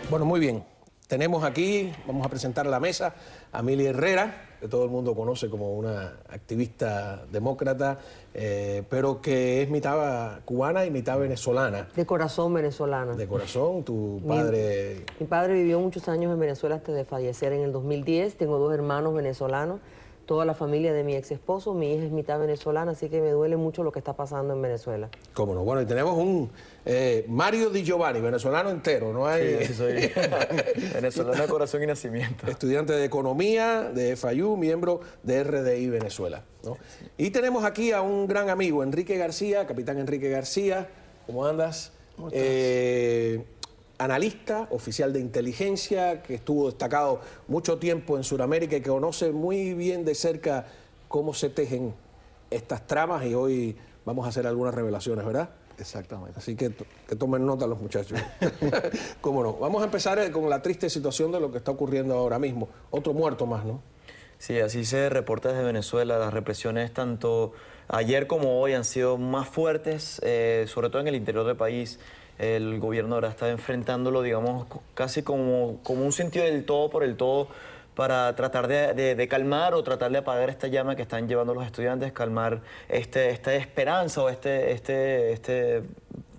Bueno, muy bien. Tenemos aquí, vamos a presentar a la mesa a Mili Herrera, que todo el mundo conoce como una activista demócrata, pero que es mitad cubana y mitad venezolana. De corazón venezolana. De corazón, tu padre... Mi padre vivió muchos años en Venezuela antes de fallecer en el 2010. Tengo 2 hermanos venezolanos, toda la familia de mi ex esposo. Mi hija es mitad venezolana, así que me duele mucho lo que está pasando en Venezuela. Cómo no. Bueno, y tenemos un Mario Di Giovanni, venezolano entero, ¿no hay? Sí, soy venezolano de corazón y nacimiento. Estudiante de Economía de FAYU, miembro de RDI Venezuela, ¿no? Sí. Y tenemos aquí a un gran amigo, Enrique García, capitán Enrique García. ¿Cómo andas? ¿Cómo estás? Analista, oficial de inteligencia, que estuvo destacado mucho tiempo en Sudamérica y que conoce muy bien de cerca cómo se tejen estas tramas, y hoy vamos a hacer algunas revelaciones, ¿verdad? Exactamente. Así que tomen nota los muchachos. ¿Cómo no? Vamos a empezar con la triste situación de lo que está ocurriendo ahora mismo. Otro muerto más, ¿no? Sí, así se reporta desde Venezuela. Las represiones tanto ayer como hoy han sido más fuertes, sobre todo en el interior del país. El gobierno ahora está enfrentándolo, digamos, casi como un sentido del todo por el todo, para tratar de calmar o tratar de apagar esta llama que están llevando los estudiantes, calmar esta esperanza o este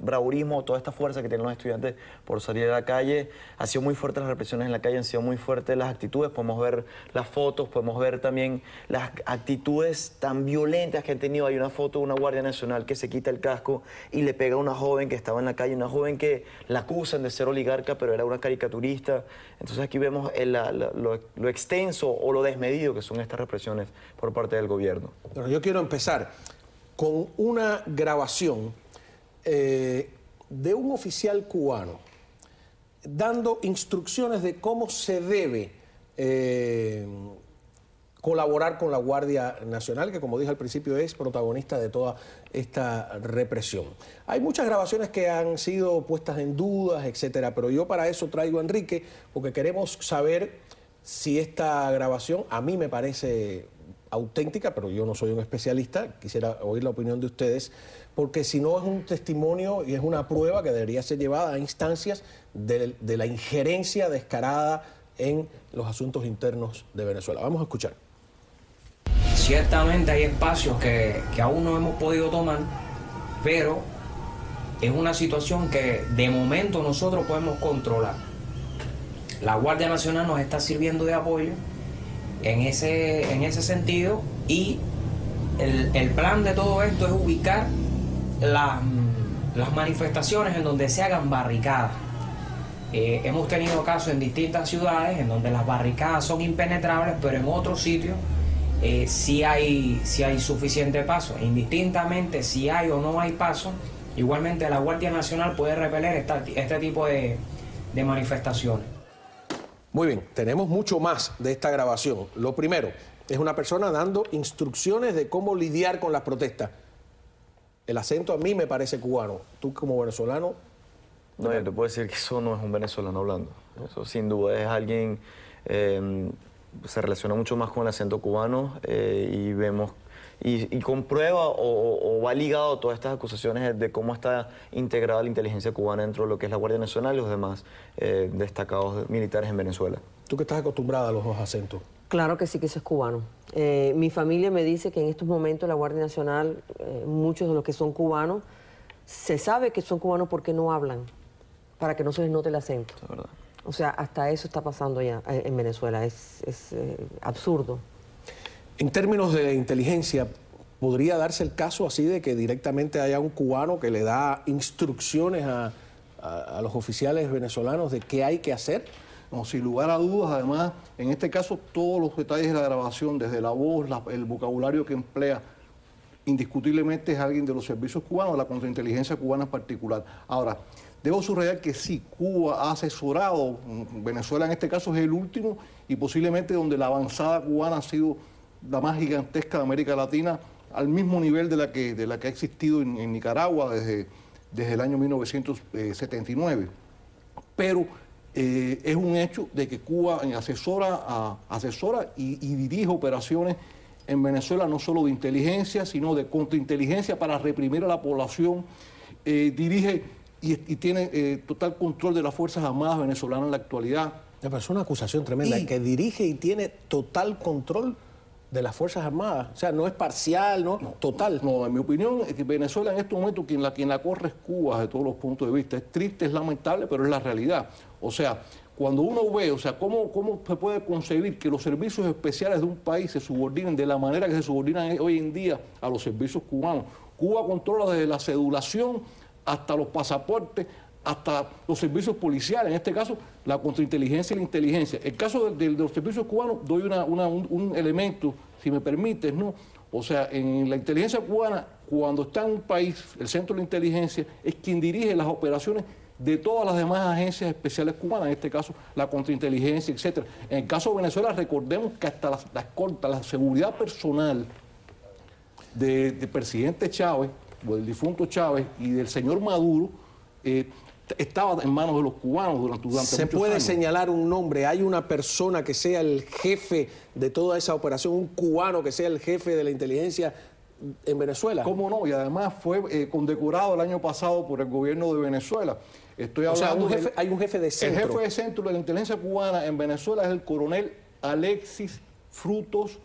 bravurismo, toda esta fuerza que tienen los estudiantes por salir a la calle. Han sido muy fuertes las represiones en la calle, han sido muy fuertes las actitudes. Podemos ver las fotos, podemos ver también las actitudes tan violentas que han tenido. Hay una foto de una Guardia Nacional que se quita el casco y le pega a una joven que estaba en la calle, una joven que la acusan de ser oligarca, pero era una caricaturista. Entonces aquí vemos lo extenso o lo desmedido que son estas represiones por parte del gobierno. Bueno, yo quiero empezar con una grabación de un oficial cubano dando instrucciones de cómo se debe colaborar con la Guardia Nacional, que, como dije al principio, es protagonista de toda esta represión. Hay muchas grabaciones que han sido puestas en dudas, etcétera, pero yo para eso traigo a Enrique, porque queremos saber si esta grabación, a mí me parece auténtica, pero yo no soy un especialista, quisiera oír la opinión de ustedes, porque si no es un testimonio y es una prueba que debería ser llevada a instancias de la injerencia descarada en los asuntos internos de Venezuela. Vamos a escuchar. Ciertamente hay espacios que aún no hemos podido tomar, pero es una situación que de momento nosotros podemos controlar. La Guardia Nacional nos está sirviendo de apoyo en ese sentido, y el plan de todo esto es ubicar las manifestaciones en donde se hagan barricadas. Hemos tenido casos en distintas ciudades en donde las barricadas son impenetrables, pero en otros sitios sí hay suficiente paso. Indistintamente si hay o no hay paso, igualmente la Guardia Nacional puede repeler este tipo de manifestaciones. Muy bien, tenemos mucho más de esta grabación. Lo primero es una persona dando instrucciones de cómo lidiar con las protestas. El acento a mí me parece cubano. Tú, como venezolano... No, yo te puedo decir que eso no es un venezolano hablando. Eso sin duda es alguien... se relaciona mucho más con el acento cubano, y vemos... Y comprueba o va ligado todas estas acusaciones de cómo está integrada la inteligencia cubana dentro de lo que es la Guardia Nacional y los demás destacados militares en Venezuela. ¿Tú que estás acostumbrada a los dos acentos? Claro que sí, que eso es cubano. Mi familia me dice que en estos momentos la Guardia Nacional, muchos de los que son cubanos, se sabe que son cubanos porque no hablan, para que no se les note el acento. Es verdad. O sea, hasta eso está pasando ya en Venezuela. Es absurdo. En términos de inteligencia, ¿podría darse el caso así de que directamente haya un cubano que le da instrucciones a los oficiales venezolanos de qué hay que hacer? No, sin lugar a dudas. Además, en este caso, todos los detalles de la grabación, desde la voz, el vocabulario que emplea, indiscutiblemente es alguien de los servicios cubanos, de la contrainteligencia cubana en particular. Ahora, debo subrayar que sí, Cuba ha asesorado, Venezuela en este caso es el último, y posiblemente donde la avanzada cubana ha sido la más gigantesca de América Latina, al mismo nivel de la que ha existido en Nicaragua desde el año 1979. Pero es un hecho de que Cuba asesora y dirige operaciones en Venezuela, no solo de inteligencia, sino de contrainteligencia para reprimir a la población. Dirige y tiene total control de las Fuerzas Armadas venezolanas en la actualidad. Pero es una acusación tremenda, Y- que dirige y tiene total control de las Fuerzas Armadas. O sea, no es parcial, ¿no? Total. No, en mi opinión, es que Venezuela en este momento quien la corre es Cuba desde todos los puntos de vista. Es triste, es lamentable, pero es la realidad. O sea, cuando uno ve, o sea, cómo se puede concebir que los servicios especiales de un país se subordinen de la manera que se subordinan hoy en día a los servicios cubanos. Cuba controla desde la cedulación hasta los pasaportes, hasta los servicios policiales, en este caso la contrainteligencia y la inteligencia. El caso de los servicios cubanos, doy un elemento, si me permites, ¿no? O sea, en la inteligencia cubana, cuando está en un país, el centro de la inteligencia es quien dirige las operaciones de todas las demás agencias especiales cubanas, en este caso la contrainteligencia, etcétera. En el caso de Venezuela, recordemos que hasta la escolta, la seguridad personal del presidente Chávez, o del difunto Chávez y del señor Maduro, estaba en manos de los cubanos durante ¿Se muchos puede años. señalar un nombre? ¿Hay una persona que sea el jefe de toda esa operación, un cubano que sea el jefe de la inteligencia en Venezuela? ¿Cómo no? Y además fue condecorado el año pasado por el gobierno de Venezuela. Estoy O sea, hablando hay un jefe de centro. El jefe de centro de la inteligencia cubana en Venezuela es el coronel Alexis Frutos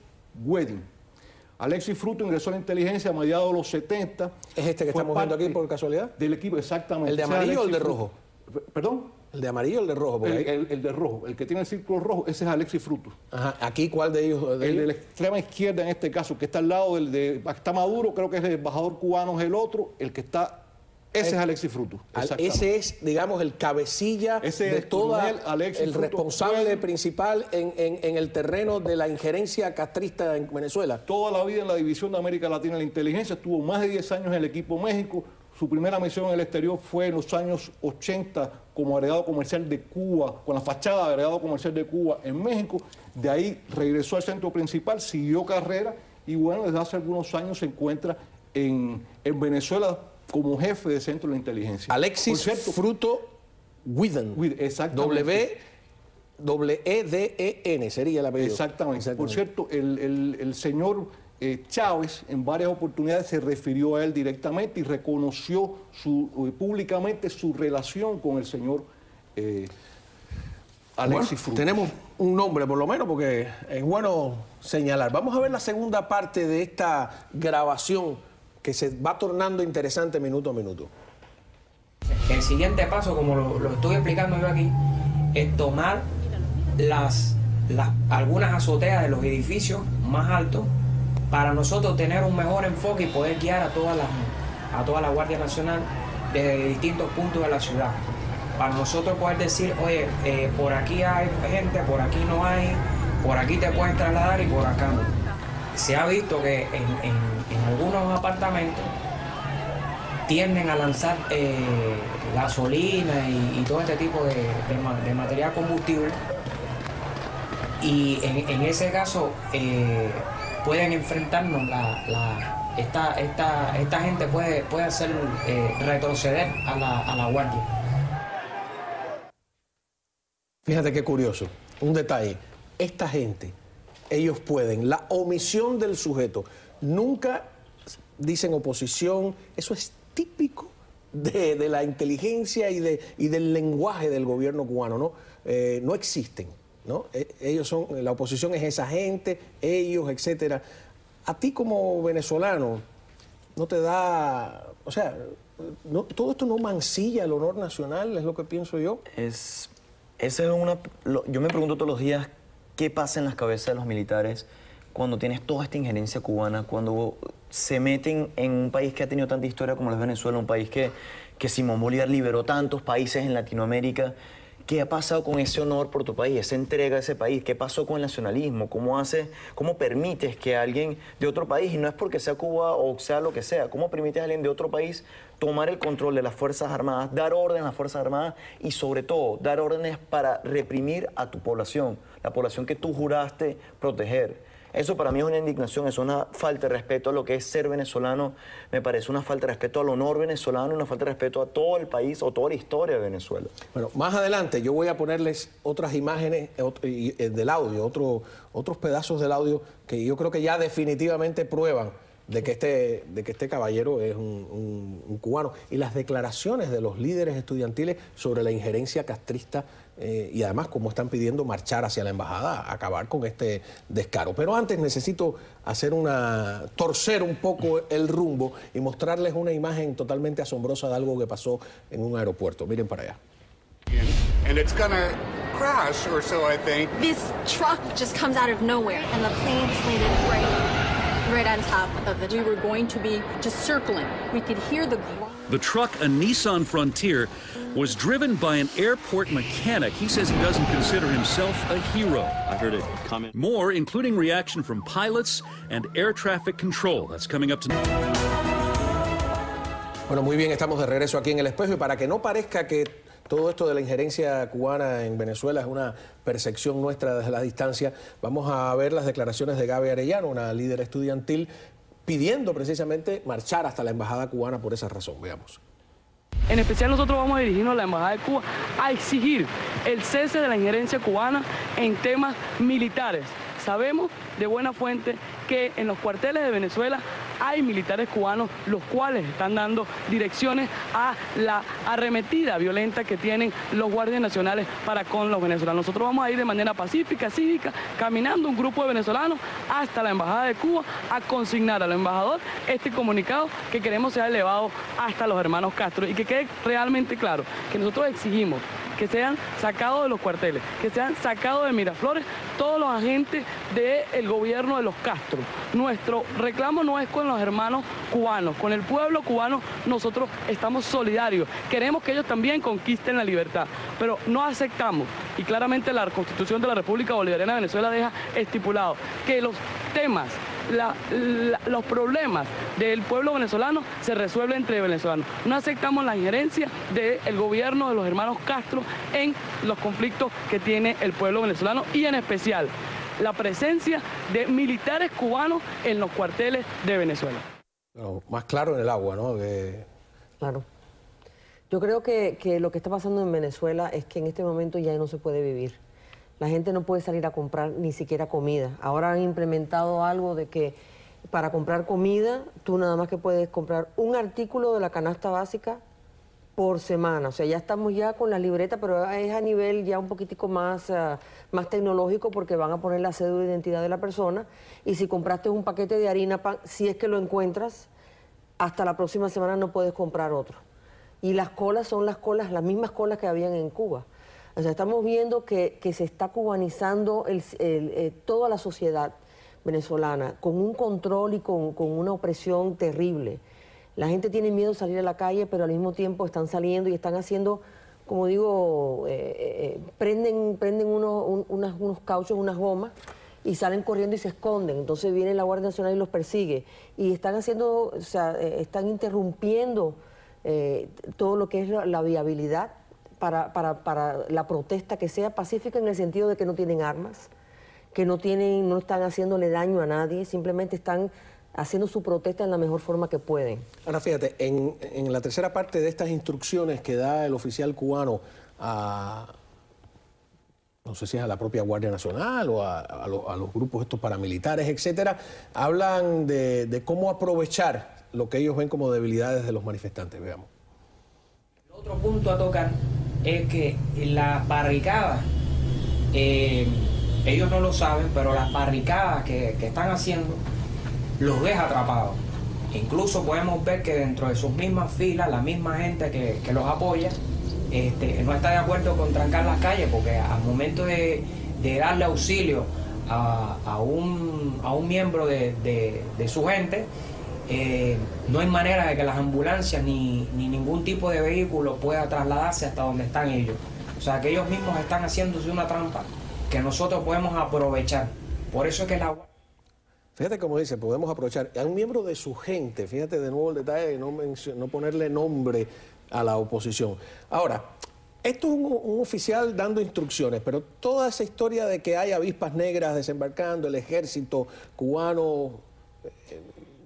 Güedin. Alexis Frutos ingresó a la inteligencia a mediados de los 70. ¿Es este que Fue estamos viendo aquí parte por casualidad? Del equipo, exactamente. ¿El de Ese es amarillo o el de Alexis rojo? Frutos. ¿Perdón? ¿El de amarillo o el de rojo? Porque ahí- El de rojo, el que tiene el círculo rojo, ese es Alexis Frutos. Ajá, ¿aquí cuál de ellos? El de la extrema izquierda en este caso, que está al lado está Maduro, creo que es el embajador cubano, es el otro, el que está, ese es Alexis Frutos. exactamente. Ese es, digamos, el cabecilla Ese de es toda, coronel Alexis el Frutos responsable Güedin. principal en el terreno de la injerencia castrista en Venezuela. Toda la vida en la División de América Latina de la Inteligencia, estuvo más de 10 años en el equipo México. Su primera misión en el exterior fue en los años 80 como agregado comercial de Cuba, con la fachada de agregado comercial de Cuba en México. De ahí regresó al centro principal, siguió carrera y bueno, desde hace algunos años se encuentra en Venezuela como jefe de centro de la inteligencia. Alexis Por cierto, Fruto Güedin. exactamente. W-E-D-E-N sería el apellido. Exactamente. Por cierto, el señor Chávez en varias oportunidades se refirió a él directamente y reconoció públicamente su relación con el señor Alexis Bueno, Frutos. tenemos un nombre por lo menos porque es bueno señalar. Vamos a ver la segunda parte de esta grabación que se va tornando interesante minuto a minuto. El siguiente paso, como lo estoy explicando yo aquí, es tomar algunas azoteas de los edificios más altos para nosotros tener un mejor enfoque y poder guiar a toda la Guardia Nacional desde distintos puntos de la ciudad. Para nosotros poder decir, oye, por aquí hay gente, por aquí no hay, por aquí te puedes trasladar y por acá no. Se ha visto que en algunos apartamentos tienden a lanzar gasolina y todo este tipo de material combustible y en ese caso pueden enfrentarnos esta gente puede hacer retroceder a la guardia. Fíjate qué curioso, un detalle. Esta gente, ellos pueden, la omisión del sujeto, nunca dicen oposición, eso es típico de la inteligencia y del lenguaje del gobierno cubano, ¿no? No existen, ¿no? Ellos son, la oposición es esa gente, ellos, etcétera. A ti como venezolano, no te da, o sea, todo esto no mancilla el honor nacional, es lo que pienso yo. Yo me pregunto todos los días qué pasa en las cabezas de los militares cuando tienes toda esta injerencia cubana, cuando se meten en un país que ha tenido tanta historia como es Venezuela, un país que Simón Bolívar liberó tantos países en Latinoamérica. ¿Qué ha pasado con ese honor por tu país, esa entrega a ese país? ¿Qué pasó con el nacionalismo? ¿Cómo permites que alguien de otro país, y no es porque sea Cuba o sea lo que sea, cómo permites a alguien de otro país tomar el control de las Fuerzas Armadas, dar órdenes a las Fuerzas Armadas y sobre todo dar órdenes para reprimir a tu población, la población que tú juraste proteger? Eso para mí es una indignación, es una falta de respeto a lo que es ser venezolano, me parece una falta de respeto al honor venezolano, una falta de respeto a todo el país o toda la historia de Venezuela. Bueno, más adelante yo voy a ponerles otras imágenes del audio, otros pedazos del audio que yo creo que ya definitivamente prueban de que este caballero es un cubano. Y las declaraciones de los líderes estudiantiles sobre la injerencia castrista y además cómo están pidiendo marchar hacia la embajada, acabar con este descaro. Pero antes necesito torcer un poco el rumbo y mostrarles una imagen totalmente asombrosa de algo que pasó en un aeropuerto. Miren para allá. And it's gonna crash or so, I think. This truck just comes out of nowhere and the plane just landed right on top of the truck. We were going to be just circling. We could hear the ground. The truck, a Nissan Frontier, was driven by an airport mechanic. He says he doesn't consider himself a hero. I heard it comment. More, including reaction from pilots and air traffic control. That's coming up tonight. Bueno, muy bien, estamos de regreso aquí en El Espejo y para que no parezca que todo esto de la injerencia cubana en Venezuela es una percepción nuestra desde la distancia, vamos a ver las declaraciones de Gaby Arellano, una líder estudiantil, pidiendo precisamente marchar hasta la embajada cubana por esa razón. Veamos. En especial nosotros vamos a dirigirnos a la Embajada de Cuba a exigir el cese de la injerencia cubana en temas militares. Sabemos de buena fuente que en los cuarteles de Venezuela hay militares cubanos los cuales están dando direcciones a la arremetida violenta que tienen los guardias nacionales para con los venezolanos. Nosotros vamos a ir de manera pacífica, cívica, caminando un grupo de venezolanos hasta la Embajada de Cuba a consignar al embajador este comunicado que queremos sea elevado hasta los hermanos Castro y que quede realmente claro que nosotros exigimos que sean sacados de los cuarteles, que sean sacados de Miraflores todos los agentes del gobierno de los Castro. Nuestro reclamo no es con los hermanos cubanos, con el pueblo cubano nosotros estamos solidarios, queremos que ellos también conquisten la libertad, pero no aceptamos, y claramente la Constitución de la República Bolivariana de Venezuela deja estipulado que los temas, los problemas del pueblo venezolano se resuelven entre venezolanos. No aceptamos la injerencia del gobierno de los hermanos Castro en los conflictos que tiene el pueblo venezolano y en especial la presencia de militares cubanos en los cuarteles de Venezuela. Bueno, más claro en el agua, ¿no? Claro. Yo creo que lo que está pasando en Venezuela es que en este momento ya no se puede vivir. La gente no puede salir a comprar ni siquiera comida. Ahora han implementado algo de que para comprar comida, tú nada más que puedes comprar un artículo de la canasta básica por semana. O sea, ya estamos ya con la libreta, pero es a nivel ya un poquitico más tecnológico porque van a poner la cédula de identidad de la persona y si compraste un paquete de harina pan, si es que lo encuentras, hasta la próxima semana no puedes comprar otro. Y las colas son las mismas colas que habían en Cuba. O sea, estamos viendo que se está cubanizando toda la sociedad venezolana con un control y con una opresión terrible. La gente tiene miedo de salir a la calle, pero al mismo tiempo están saliendo y están haciendo, como digo, prenden unos cauchos, unas gomas y salen corriendo y se esconden. Entonces viene la Guardia Nacional y los persigue. Y están haciendo, o sea, están interrumpiendo todo lo que es la viabilidad para la protesta que sea pacífica en el sentido de que no tienen armas, que no están haciéndole daño a nadie, simplemente están haciendo su protesta en la mejor forma que pueden. Ahora fíjate, en la tercera parte de estas instrucciones que da el oficial cubano a, no sé si es a la propia Guardia Nacional o a los grupos estos paramilitares, etcétera, hablan de cómo aprovechar lo que ellos ven como debilidades de los manifestantes. Veamos. Otro punto a tocar es que las barricadas, ellos no lo saben, pero las barricadas que están haciendo los deja atrapados. Incluso podemos ver que dentro de sus mismas filas, la misma gente que los apoya, no está de acuerdo con trancar las calles, porque al momento de darle auxilio a un miembro de su gente, no hay manera de que las ambulancias ni ningún tipo de vehículo pueda trasladarse hasta donde están ellos. O sea, que ellos mismos están haciéndose una trampa que nosotros podemos aprovechar. Por eso es que la... Fíjate cómo dice, podemos aprovechar a un miembro de su gente, fíjate de nuevo el detalle de no ponerle nombre a la oposición. Ahora, esto es un oficial dando instrucciones, pero toda esa historia de que hay avispas negras desembarcando, el ejército cubano...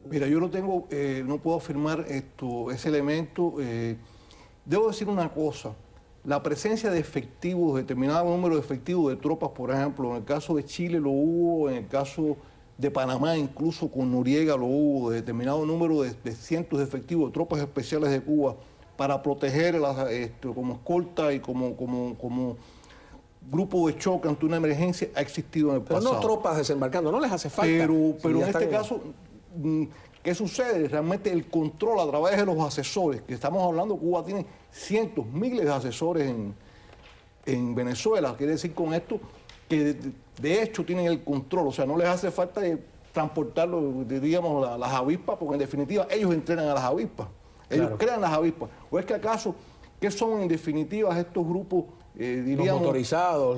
Mira, yo no puedo afirmar ese elemento. Debo decir una cosa, la presencia de efectivos, determinado número de efectivos de tropas, por ejemplo, en el caso de Chile lo hubo, en el caso de Panamá, incluso con Noriega lo hubo, de determinado número de cientos de efectivos de tropas especiales de Cuba para proteger como escolta y como grupo de choque ante una emergencia, ha existido en el pasado. Pero no tropas desembarcando, no les hace falta. Pero en este caso, ¿qué sucede? Realmente el control a través de los asesores, que estamos hablando, Cuba tiene cientos, miles de asesores en Venezuela. Quiere decir con esto que de hecho tienen el control, o sea, no les hace falta transportarlo, diríamos, las avispas, porque en definitiva ellos entrenan a las avispas, ellos crean las avispas. ¿O es que acaso, qué son en definitiva estos grupos, diríamos,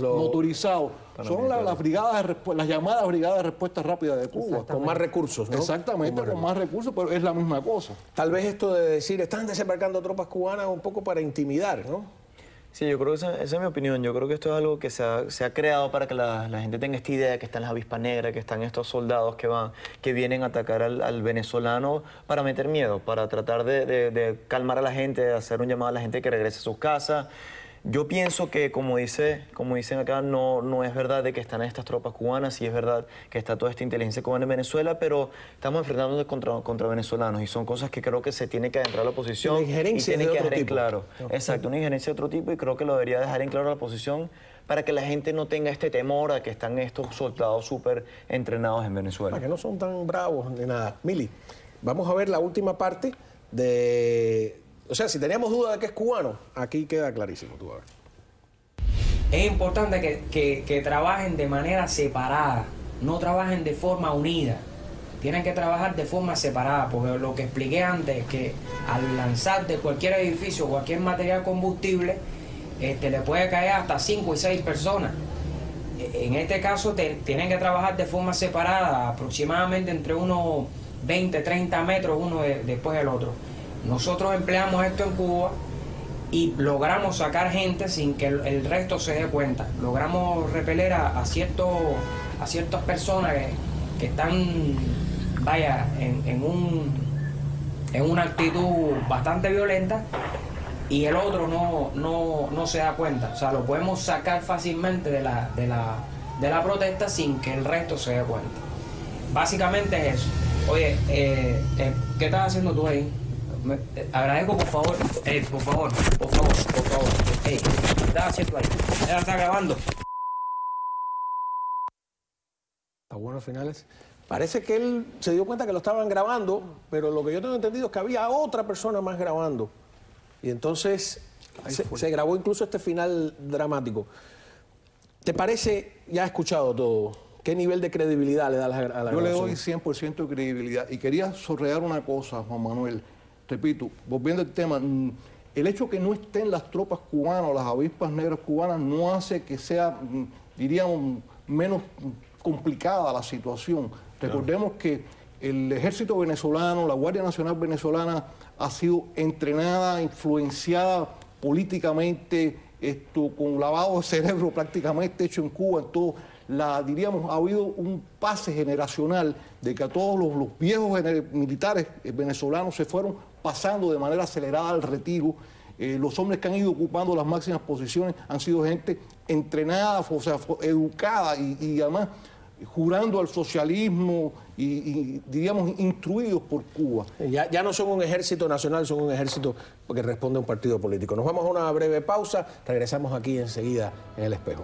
los motorizados? Son las brigadas de las llamadas brigadas de respuesta rápida de Cuba. Con más recursos, ¿no? Exactamente, con más recursos, pero es la misma cosa. Tal vez esto de decir, están desembarcando tropas cubanas un poco para intimidar, ¿no? Sí, yo creo que esa es mi opinión. Yo creo que esto es algo que se ha creado para que la gente tenga esta idea de que están las avispas negras, que están estos soldados que vienen a atacar al venezolano para meter miedo, para tratar de calmar a la gente, de hacer un llamado a la gente que regrese a sus casas. Yo pienso que, como dicen acá, no es verdad de que están estas tropas cubanas, sí es verdad que está toda esta inteligencia cubana en Venezuela, pero estamos enfrentándonos contra venezolanos y son cosas que creo que se tiene que adentrar a la oposición. Una injerencia y tiene de que otro dejar en tipo. claro. No. Exacto, una injerencia de otro tipo y creo que lo debería dejar en claro la oposición para que la gente no tenga este temor a que están estos soldados súper entrenados en Venezuela. Que no son tan bravos ni nada. Mili, vamos a ver la última parte de... O sea, si teníamos duda de que es cubano, aquí queda clarísimo. Tú a ver. Es importante que trabajen de manera separada, no trabajen de forma unida. Tienen que trabajar de forma separada, porque lo que expliqué antes, que al lanzar de cualquier edificio, cualquier material combustible, le puede caer hasta 5 y 6 personas. En este caso tienen que trabajar de forma separada, aproximadamente entre unos 20, 30 metros uno después del otro. Nosotros empleamos esto en Cuba y logramos sacar gente sin que el resto se dé cuenta. Logramos repeler a ciertas personas que están, vaya, en una actitud bastante violenta y el otro no se da cuenta. O sea, lo podemos sacar fácilmente de la protesta sin que el resto se dé cuenta. Básicamente es eso. Oye, ¿qué estás haciendo tú ahí? Agradezco, por favor. Por favor. ¿Qué estás haciendo ahí? Ella está grabando. Está bueno, finales. Parece que él se dio cuenta que lo estaban grabando, pero lo que yo tengo entendido es que había otra persona más grabando. Y entonces se grabó incluso este final dramático. ¿Te parece, ya has escuchado todo, qué nivel de credibilidad le da a la grabación? Yo le doy 100% de credibilidad. Y quería subrayar una cosa, Juan Manuel. Repito, volviendo al tema, el hecho que no estén las tropas cubanas o las avispas negras cubanas no hace que sea, diríamos, menos complicada la situación. Recordemos que el ejército venezolano, la Guardia Nacional venezolana ha sido entrenada, influenciada políticamente, con lavado de cerebro prácticamente hecho en Cuba, en todo. Diríamos, ha habido un pase generacional de que a todos los viejos militares venezolanos se fueron pasando de manera acelerada al retiro. Los hombres que han ido ocupando las máximas posiciones han sido gente entrenada, o sea, educada y además jurando al socialismo y diríamos, instruidos por Cuba. Ya no son un ejército nacional, son un ejército que responde a un partido político. Nos vamos a una breve pausa, regresamos aquí enseguida en El Espejo.